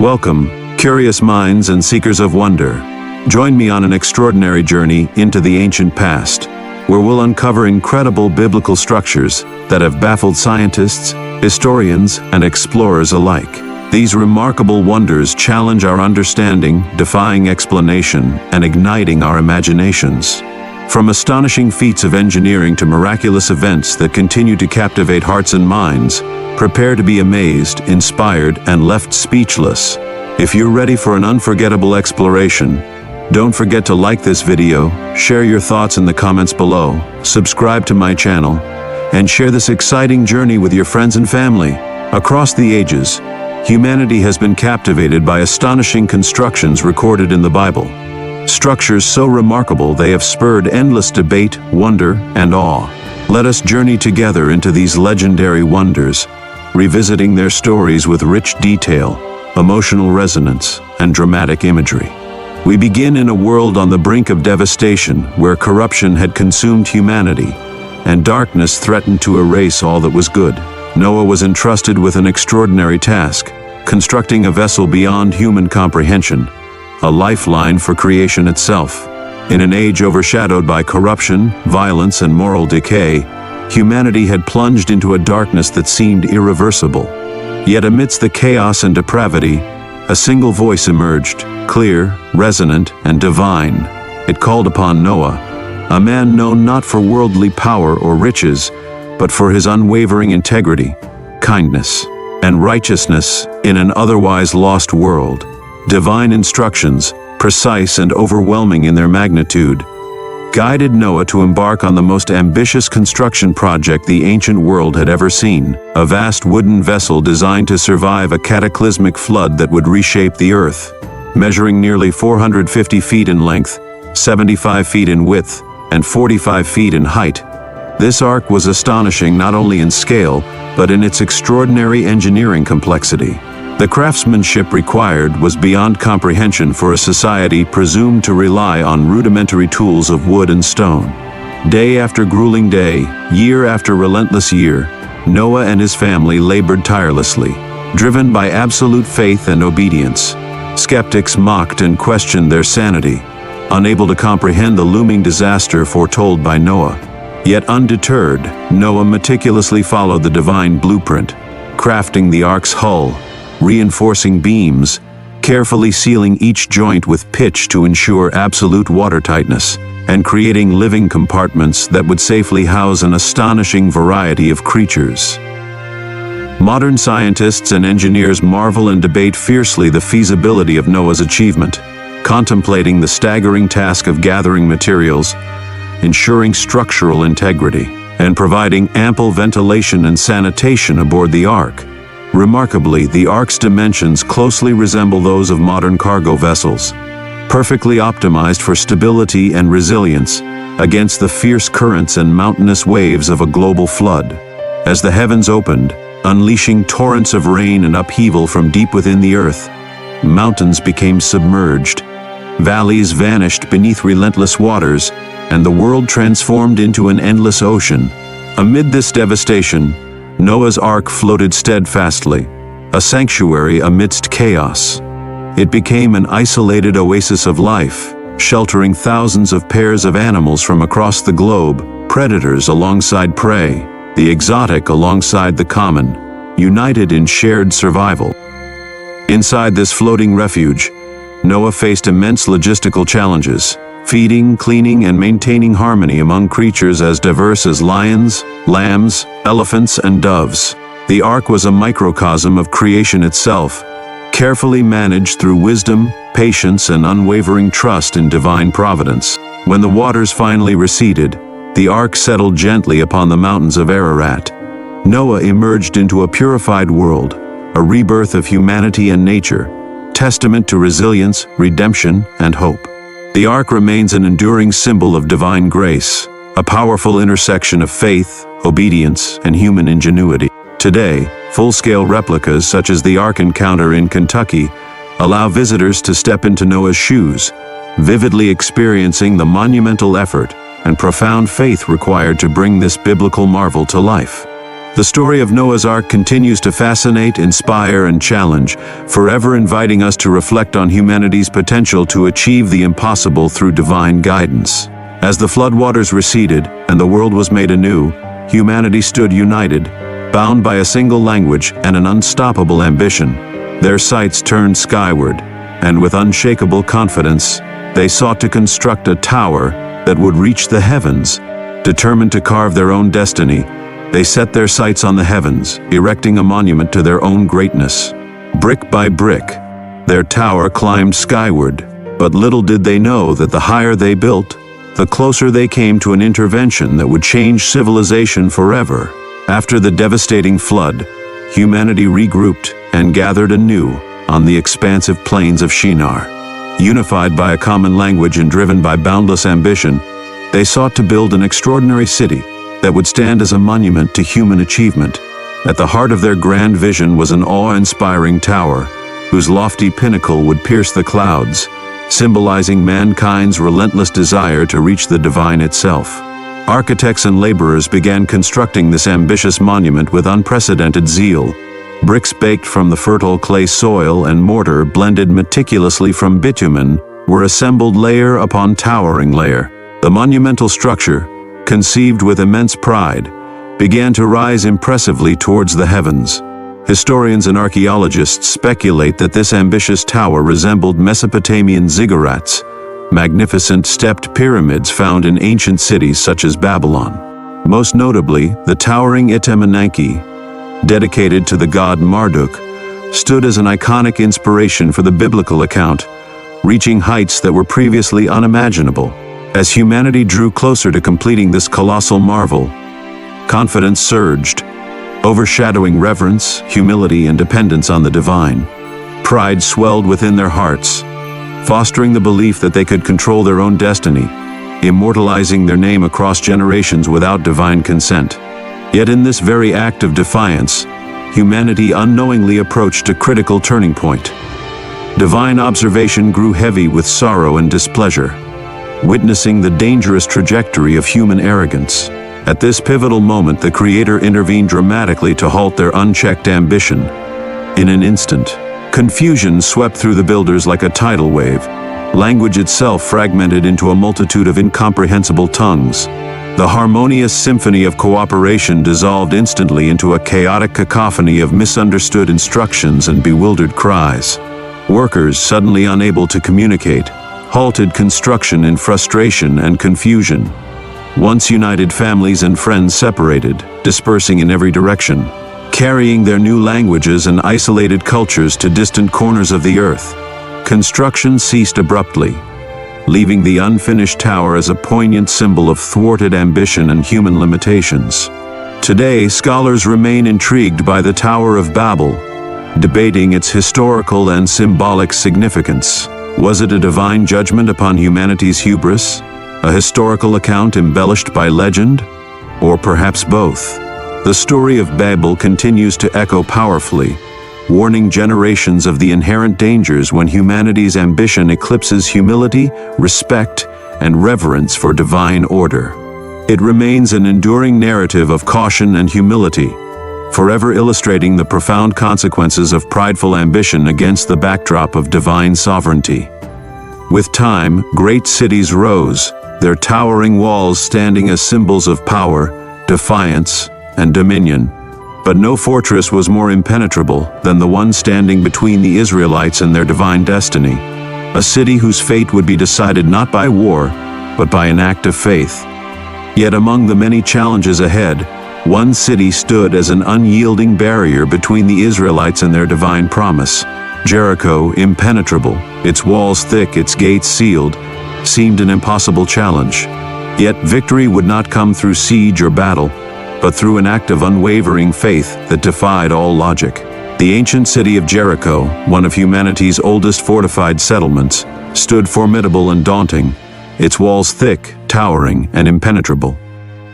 Welcome, curious minds and seekers of wonder. Join me on an extraordinary journey into the ancient past, where we'll uncover incredible biblical structures that have baffled scientists, historians, and explorers alike. These remarkable wonders challenge our understanding, defying explanation, and igniting our imaginations. From astonishing feats of engineering to miraculous events that continue to captivate hearts and minds, prepare to be amazed, inspired, and left speechless. If you're ready for an unforgettable exploration, don't forget to like this video, share your thoughts in the comments below, subscribe to my channel, and share this exciting journey with your friends and family. Across the ages, humanity has been captivated by astonishing constructions recorded in the Bible. Structures so remarkable they have spurred endless debate, wonder, and awe. Let us journey together into these legendary wonders, revisiting their stories with rich detail, emotional resonance, and dramatic imagery. We begin in a world on the brink of devastation, where corruption had consumed humanity, and darkness threatened to erase all that was good. Noah was entrusted with an extraordinary task, constructing a vessel beyond human comprehension, a lifeline for creation itself. In an age overshadowed by corruption, violence, and moral decay, humanity had plunged into a darkness that seemed irreversible. Yet amidst the chaos and depravity, a single voice emerged, clear, resonant, and divine. It called upon Noah, a man known not for worldly power or riches, but for his unwavering integrity, kindness, and righteousness in an otherwise lost world. Divine instructions, precise and overwhelming in their magnitude, guided Noah to embark on the most ambitious construction project the ancient world had ever seen, a vast wooden vessel designed to survive a cataclysmic flood that would reshape the earth. Measuring nearly 450 feet in length, 75 feet in width, and 45 feet in height, this ark was astonishing not only in scale, but in its extraordinary engineering complexity. The craftsmanship required was beyond comprehension for a society presumed to rely on rudimentary tools of wood and stone. Day after grueling day, year after relentless year, Noah and his family labored tirelessly, driven by absolute faith and obedience. Skeptics mocked and questioned their sanity, unable to comprehend the looming disaster foretold by Noah. Yet undeterred, Noah meticulously followed the divine blueprint, crafting the ark's hull, reinforcing beams, carefully sealing each joint with pitch to ensure absolute watertightness, and creating living compartments that would safely house an astonishing variety of creatures. Modern scientists and engineers marvel and debate fiercely the feasibility of Noah's achievement, contemplating the staggering task of gathering materials, ensuring structural integrity, and providing ample ventilation and sanitation aboard the ark. Remarkably, the ark's dimensions closely resemble those of modern cargo vessels, perfectly optimized for stability and resilience against the fierce currents and mountainous waves of a global flood. As the heavens opened, unleashing torrents of rain and upheaval from deep within the earth, mountains became submerged, valleys vanished beneath relentless waters, and the world transformed into an endless ocean. Amid this devastation, Noah's ark floated steadfastly, a sanctuary amidst chaos. It became an isolated oasis of life, sheltering thousands of pairs of animals from across the globe, predators alongside prey, the exotic alongside the common, united in shared survival. Inside this floating refuge, Noah faced immense logistical challenges, feeding, cleaning, and maintaining harmony among creatures as diverse as lions, lambs, elephants, and doves. The ark was a microcosm of creation itself, carefully managed through wisdom, patience, and unwavering trust in divine providence. When the waters finally receded, the ark settled gently upon the mountains of Ararat. Noah emerged into a purified world, a rebirth of humanity and nature, testament to resilience, redemption, and hope. The ark remains an enduring symbol of divine grace, a powerful intersection of faith, obedience, and human ingenuity. Today, full-scale replicas such as the ark encounter in Kentucky allow visitors to step into Noah's shoes, vividly experiencing the monumental effort and profound faith required to bring this biblical marvel to life. The story of Noah's Ark continues to fascinate, inspire, and challenge, forever inviting us to reflect on humanity's potential to achieve the impossible through divine guidance. As the floodwaters receded and the world was made anew, humanity stood united, bound by a single language and an unstoppable ambition. Their sights turned skyward, and with unshakable confidence, they sought to construct a tower that would reach the heavens. Determined to carve their own destiny, they set their sights on the heavens, erecting a monument to their own greatness. Brick by brick, their tower climbed skyward, but little did they know that the higher they built, the closer they came to an intervention that would change civilization forever. After the devastating flood, humanity regrouped and gathered anew on the expansive plains of Shinar. Unified by a common language and driven by boundless ambition, they sought to build an extraordinary city that would stand as a monument to human achievement. At the heart of their grand vision was an awe-inspiring tower, whose lofty pinnacle would pierce the clouds, symbolizing mankind's relentless desire to reach the divine itself. Architects and laborers began constructing this ambitious monument with unprecedented zeal. Bricks baked from the fertile clay soil and mortar blended meticulously from bitumen were assembled layer upon towering layer. The monumental structure, conceived with immense pride, began to rise impressively towards the heavens. Historians and archaeologists speculate that this ambitious tower resembled Mesopotamian ziggurats, magnificent stepped pyramids found in ancient cities such as Babylon. Most notably, the towering Itemenanki, dedicated to the god Marduk, stood as an iconic inspiration for the biblical account, reaching heights that were previously unimaginable. As humanity drew closer to completing this colossal marvel, confidence surged, overshadowing reverence, humility, and dependence on the divine. Pride swelled within their hearts, fostering the belief that they could control their own destiny, immortalizing their name across generations without divine consent. Yet in this very act of defiance, humanity unknowingly approached a critical turning point. Divine observation grew heavy with sorrow and displeasure, witnessing the dangerous trajectory of human arrogance. At this pivotal moment, the Creator intervened dramatically to halt their unchecked ambition. In an instant, confusion swept through the builders like a tidal wave. Language itself fragmented into a multitude of incomprehensible tongues. The harmonious symphony of cooperation dissolved instantly into a chaotic cacophony of misunderstood instructions and bewildered cries. Workers, suddenly unable to communicate, halted construction in frustration and confusion. Once united families and friends separated, dispersing in every direction, carrying their new languages and isolated cultures to distant corners of the earth. Construction ceased abruptly, leaving the unfinished tower as a poignant symbol of thwarted ambition and human limitations. Today, scholars remain intrigued by the Tower of Babel, debating its historical and symbolic significance. Was it a divine judgment upon humanity's hubris, a historical account embellished by legend, or perhaps both? The story of Babel continues to echo powerfully, warning generations of the inherent dangers when humanity's ambition eclipses humility, respect, and reverence for divine order. It remains an enduring narrative of caution and humility, forever illustrating the profound consequences of prideful ambition against the backdrop of divine sovereignty. With time, great cities rose, their towering walls standing as symbols of power, defiance, and dominion. But no fortress was more impenetrable than the one standing between the Israelites and their divine destiny, a city whose fate would be decided not by war, but by an act of faith. Yet among the many challenges ahead, one city stood as an unyielding barrier between the Israelites and their divine promise. Jericho, impenetrable, its walls thick, its gates sealed, seemed an impossible challenge. Yet victory would not come through siege or battle, but through an act of unwavering faith that defied all logic. The ancient city of Jericho, one of humanity's oldest fortified settlements, stood formidable and daunting, its walls thick, towering, and impenetrable.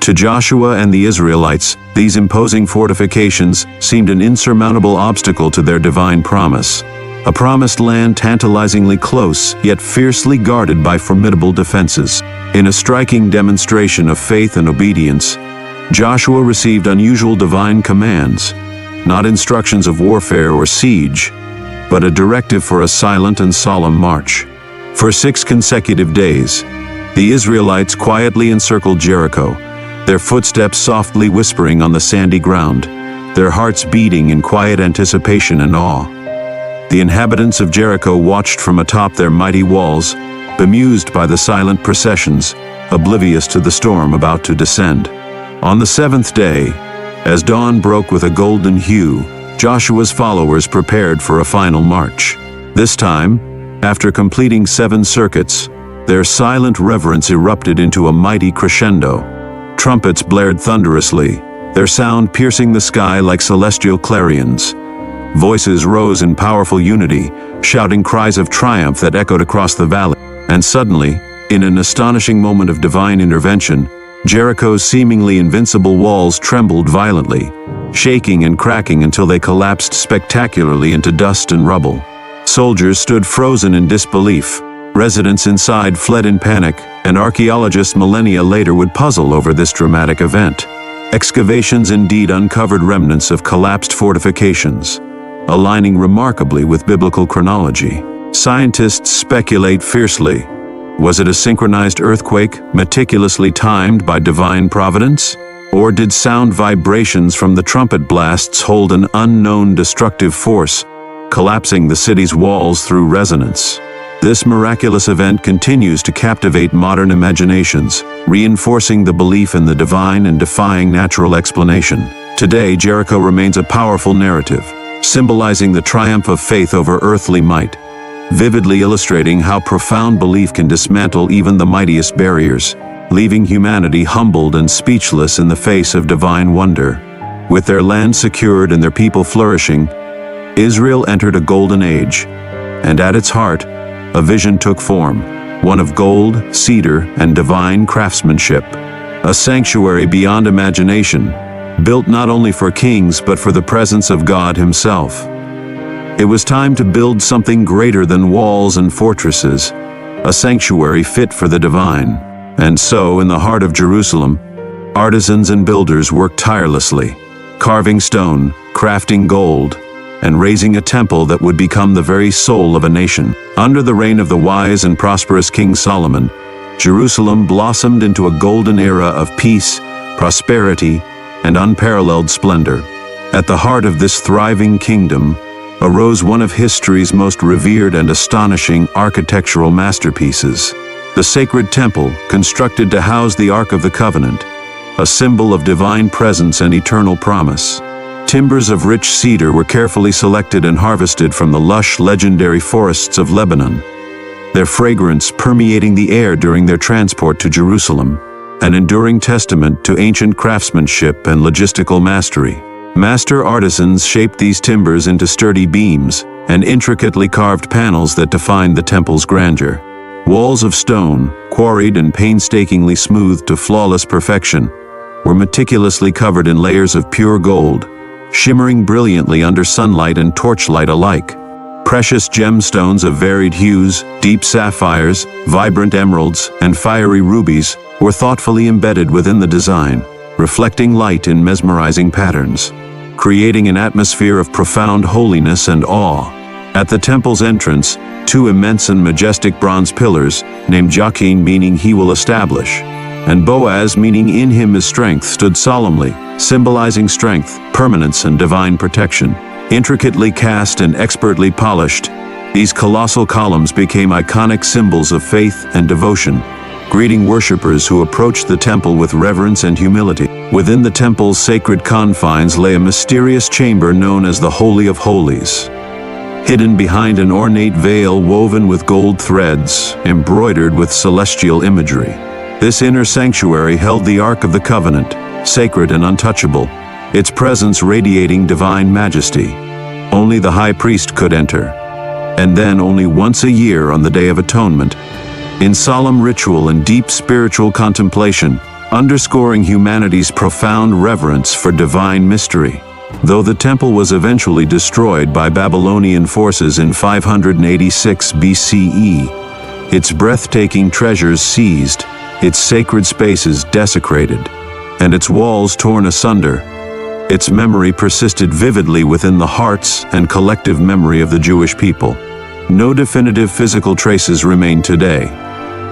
To Joshua and the Israelites, these imposing fortifications seemed an insurmountable obstacle to their divine promise. A promised land tantalizingly close, yet fiercely guarded by formidable defenses. In a striking demonstration of faith and obedience, Joshua received unusual divine commands, not instructions of warfare or siege, but a directive for a silent and solemn march. For 6 consecutive days, the Israelites quietly encircled Jericho, their footsteps softly whispering on the sandy ground, their hearts beating in quiet anticipation and awe. The inhabitants of Jericho watched from atop their mighty walls, bemused by the silent processions, oblivious to the storm about to descend. On the 7th day, as dawn broke with a golden hue, Joshua's followers prepared for a final march. This time, after completing 7 circuits, their silent reverence erupted into a mighty crescendo. Trumpets blared thunderously, their sound piercing the sky like celestial clarions. Voices rose in powerful unity, shouting cries of triumph that echoed across the valley. And suddenly, in an astonishing moment of divine intervention, Jericho's seemingly invincible walls trembled violently, shaking and cracking until they collapsed spectacularly into dust and rubble. Soldiers stood frozen in disbelief, residents inside fled in panic, and archaeologists millennia later would puzzle over this dramatic event. Excavations indeed uncovered remnants of collapsed fortifications, aligning remarkably with biblical chronology. Scientists speculate fiercely. Was it a synchronized earthquake, meticulously timed by divine providence? Or did sound vibrations from the trumpet blasts hold an unknown destructive force, collapsing the city's walls through resonance? This miraculous event continues to captivate modern imaginations, reinforcing the belief in the divine and defying natural explanation. Today, Jericho remains a powerful narrative, symbolizing the triumph of faith over earthly might, vividly illustrating how profound belief can dismantle even the mightiest barriers, leaving humanity humbled and speechless in the face of divine wonder. With their land secured and their people flourishing, Israel entered a golden age, and at its heart, a vision took form, one of gold, cedar, and divine craftsmanship. A sanctuary beyond imagination, built not only for kings but for the presence of God Himself. It was time to build something greater than walls and fortresses, a sanctuary fit for the divine. And so, in the heart of Jerusalem, artisans and builders worked tirelessly, carving stone, crafting gold, and raising a temple that would become the very soul of a nation. Under the reign of the wise and prosperous King Solomon, Jerusalem blossomed into a golden era of peace, prosperity, and unparalleled splendor. At the heart of this thriving kingdom arose one of history's most revered and astonishing architectural masterpieces, the sacred temple constructed to house the Ark of the Covenant, a symbol of divine presence and eternal promise. Timbers of rich cedar were carefully selected and harvested from the lush, legendary forests of Lebanon, their fragrance permeating the air during their transport to Jerusalem, an enduring testament to ancient craftsmanship and logistical mastery. Master artisans shaped these timbers into sturdy beams and intricately carved panels that defined the temple's grandeur. Walls of stone, quarried and painstakingly smoothed to flawless perfection, were meticulously covered in layers of pure gold, shimmering brilliantly under sunlight and torchlight alike. Precious gemstones of varied hues, deep sapphires, vibrant emeralds, and fiery rubies were thoughtfully embedded within the design, reflecting light in mesmerizing patterns, creating an atmosphere of profound holiness and awe. At the temple's entrance, 2 immense and majestic bronze pillars, named Jachin meaning he will establish, and Boaz meaning in him is strength, stood solemnly, symbolizing strength, permanence, and divine protection. Intricately cast and expertly polished, these colossal columns became iconic symbols of faith and devotion, greeting worshippers who approached the temple with reverence and humility. Within the temple's sacred confines lay a mysterious chamber known as the Holy of Holies, hidden behind an ornate veil woven with gold threads, embroidered with celestial imagery. This inner sanctuary held the Ark of the Covenant, sacred and untouchable, its presence radiating divine majesty. Only the high priest could enter, and then only once a year on the Day of Atonement, in solemn ritual and deep spiritual contemplation, underscoring humanity's profound reverence for divine mystery. Though the temple was eventually destroyed by Babylonian forces in 586 BCE, its breathtaking treasures seized, its sacred spaces desecrated. and its walls torn asunder, its memory persisted vividly within the hearts and collective memory of the Jewish people. No definitive physical traces remain today,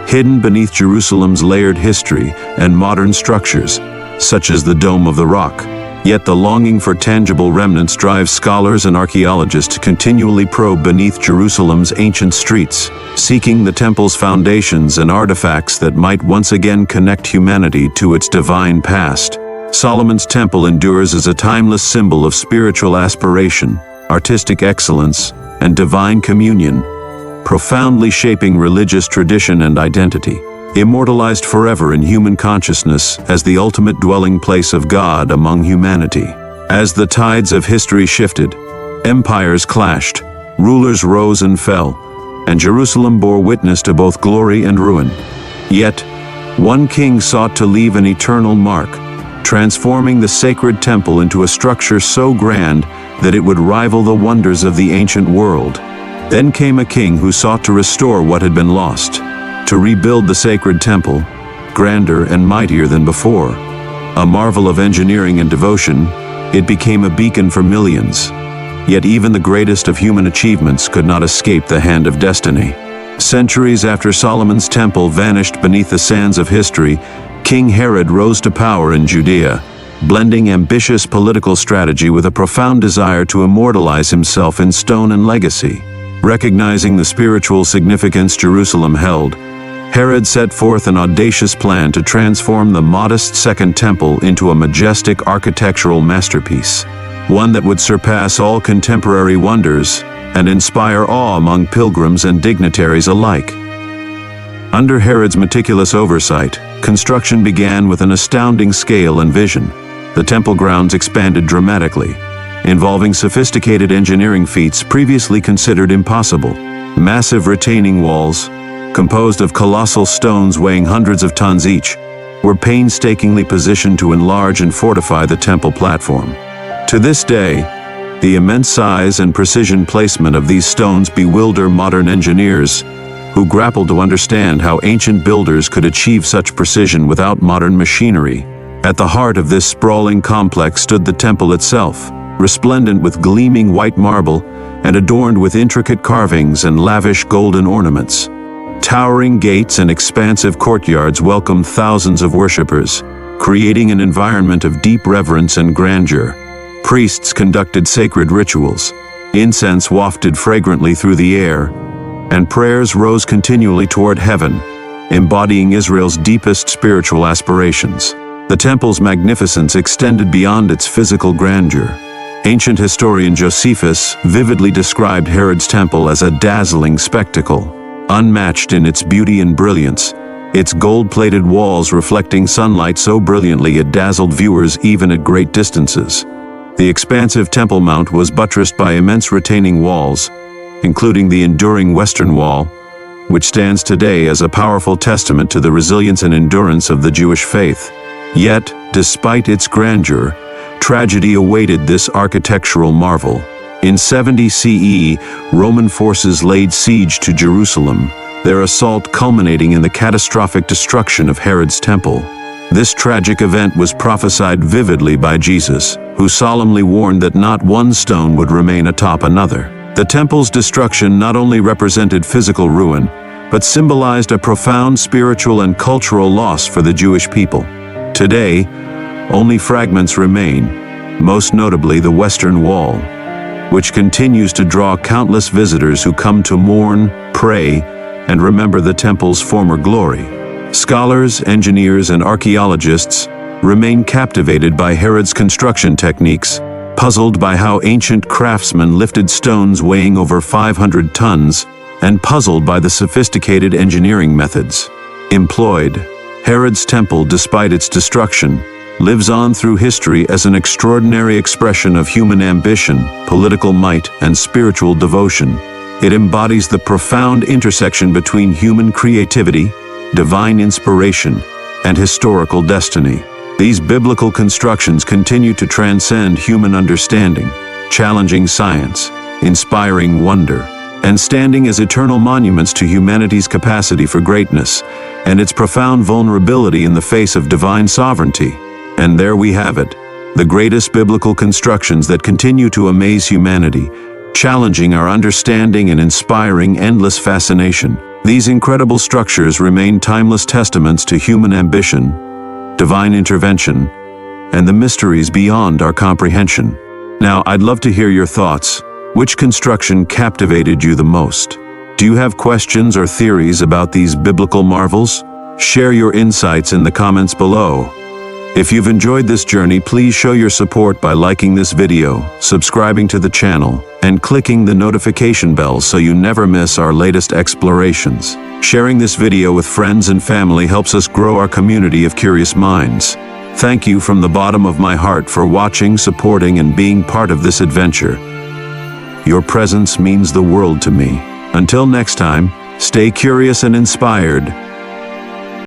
hidden beneath Jerusalem's layered history and modern structures, such as the Dome of the Rock. Yet the longing for tangible remnants drives scholars and archaeologists to continually probe beneath Jerusalem's ancient streets, seeking the temple's foundations and artifacts that might once again connect humanity to its divine past. Solomon's temple endures as a timeless symbol of spiritual aspiration, artistic excellence, and divine communion, profoundly shaping religious tradition and identity. Immortalized forever in human consciousness as the ultimate dwelling place of God among humanity. As the tides of history shifted, empires clashed, rulers rose and fell, and Jerusalem bore witness to both glory and ruin. Yet, one king sought to leave an eternal mark, transforming the sacred temple into a structure so grand that it would rival the wonders of the ancient world. Then came a king who sought to restore what had been lost, to rebuild the sacred temple, grander and mightier than before. A marvel of engineering and devotion, it became a beacon for millions. Yet even the greatest of human achievements could not escape the hand of destiny. Centuries after Solomon's temple vanished beneath the sands of history, King Herod rose to power in Judea, blending ambitious political strategy with a profound desire to immortalize himself in stone and legacy. Recognizing the spiritual significance Jerusalem held, Herod set forth an audacious plan to transform the modest Second Temple into a majestic architectural masterpiece, one that would surpass all contemporary wonders and inspire awe among pilgrims and dignitaries alike. Under Herod's meticulous oversight, construction began with an astounding scale and vision. The temple grounds expanded dramatically, involving sophisticated engineering feats previously considered impossible. Massive retaining walls, composed of colossal stones weighing hundreds of tons each, were painstakingly positioned to enlarge and fortify the temple platform. To this day, the immense size and precision placement of these stones bewilder modern engineers, who grapple to understand how ancient builders could achieve such precision without modern machinery. At the heart of this sprawling complex stood the temple itself, resplendent with gleaming white marble and adorned with intricate carvings and lavish golden ornaments. Towering gates and expansive courtyards welcomed thousands of worshippers, creating an environment of deep reverence and grandeur. Priests conducted sacred rituals, incense wafted fragrantly through the air, and prayers rose continually toward heaven, embodying Israel's deepest spiritual aspirations. The temple's magnificence extended beyond its physical grandeur. Ancient historian Josephus vividly described Herod's temple as a dazzling spectacle, unmatched in its beauty and brilliance, its gold-plated walls reflecting sunlight so brilliantly it dazzled viewers even at great distances. The expansive Temple Mount was buttressed by immense retaining walls, including the enduring Western Wall, which stands today as a powerful testament to the resilience and endurance of the Jewish faith. Yet, despite its grandeur, tragedy awaited this architectural marvel. In 70 CE, Roman forces laid siege to Jerusalem, their assault culminating in the catastrophic destruction of Herod's temple. This tragic event was prophesied vividly by Jesus, who solemnly warned that not one stone would remain atop another. The temple's destruction not only represented physical ruin, but symbolized a profound spiritual and cultural loss for the Jewish people. Today, only fragments remain, most notably the Western Wall, which continues to draw countless visitors who come to mourn, pray, and remember the temple's former glory. Scholars, engineers, and archaeologists remain captivated by Herod's construction techniques, puzzled by how ancient craftsmen lifted stones weighing over 500 tons, and puzzled by the sophisticated engineering methods employed. Herod's temple, despite its destruction, lives on through history as an extraordinary expression of human ambition, political might, and spiritual devotion. It embodies the profound intersection between human creativity, divine inspiration, and historical destiny. These biblical constructions continue to transcend human understanding, challenging science, inspiring wonder, and standing as eternal monuments to humanity's capacity for greatness and its profound vulnerability in the face of divine sovereignty. And there we have it, the greatest biblical constructions that continue to amaze humanity, challenging our understanding and inspiring endless fascination. These incredible structures remain timeless testaments to human ambition, divine intervention, and the mysteries beyond our comprehension. Now, I'd love to hear your thoughts. Which construction captivated you the most? Do you have questions or theories about these biblical marvels? Share your insights in the comments below. If you've enjoyed this journey, please show your support by liking this video, subscribing to the channel, and clicking the notification bell so you never miss our latest explorations. Sharing this video with friends and family helps us grow our community of curious minds. Thank you from the bottom of my heart for watching, supporting, and being part of this adventure. Your presence means the world to me. Until next time, stay curious and inspired.